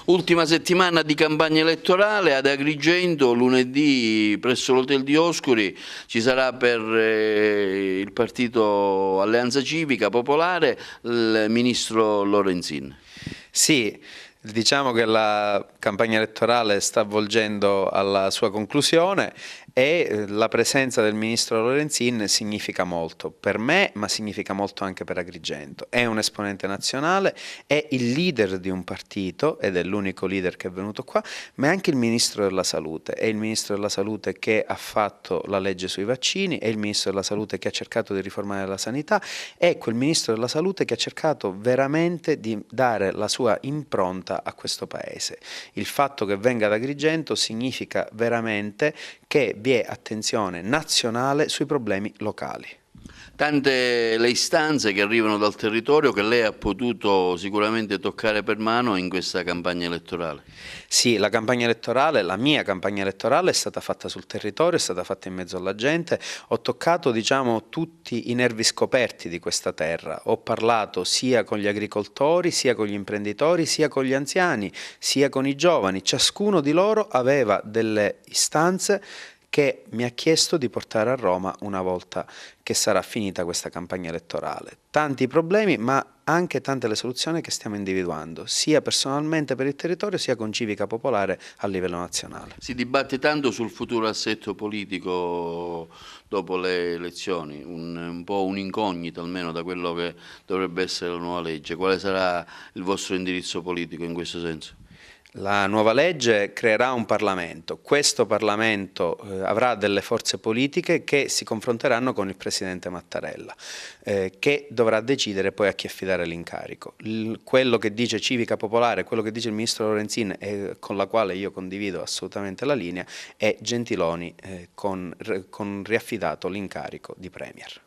Ultima settimana di campagna elettorale ad Agrigento, lunedì presso l'Hotel Dioscuri ci sarà per il partito Alleanza Civica Popolare il ministro Lorenzin. Sì, diciamo che la campagna elettorale sta avvolgendo alla sua conclusione e la presenza del ministro Lorenzin significa molto per me, ma significa molto anche per Agrigento. È un esponente nazionale, è il leader di un partito ed è l'unico leader che è venuto qua, ma è anche il ministro della salute. È il ministro della salute che ha fatto la legge sui vaccini, è il ministro della salute che ha cercato di riformare la sanità, è quel ministro della salute che ha cercato veramente di dare la sua impronta a questo paese. Il fatto che venga ad Agrigento significa veramente che vi è attenzione nazionale sui problemi locali. Tante le istanze che arrivano dal territorio che lei ha potuto sicuramente toccare per mano in questa campagna elettorale. Sì, la campagna elettorale, la mia campagna elettorale è stata fatta sul territorio, è stata fatta in mezzo alla gente, ho toccato diciamo tutti i nervi scoperti di questa terra, ho parlato sia con gli agricoltori, sia con gli imprenditori, sia con gli anziani, sia con i giovani, ciascuno di loro aveva delle istanze che mi ha chiesto di portare a Roma una volta che sarà finita questa campagna elettorale. Tanti problemi, ma anche tante le soluzioni che stiamo individuando, sia personalmente per il territorio, sia con Civica Popolare a livello nazionale. Si dibatte tanto sul futuro assetto politico dopo le elezioni, un po' un'incognita almeno da quello che dovrebbe essere la nuova legge. Quale sarà il vostro indirizzo politico in questo senso? La nuova legge creerà un Parlamento, questo Parlamento avrà delle forze politiche che si confronteranno con il Presidente Mattarella, che dovrà decidere poi a chi affidare l'incarico. Quello che dice Civica Popolare, quello che dice il Ministro Lorenzin e con la quale io condivido assolutamente la linea, è Gentiloni con riaffidato l'incarico di Premier.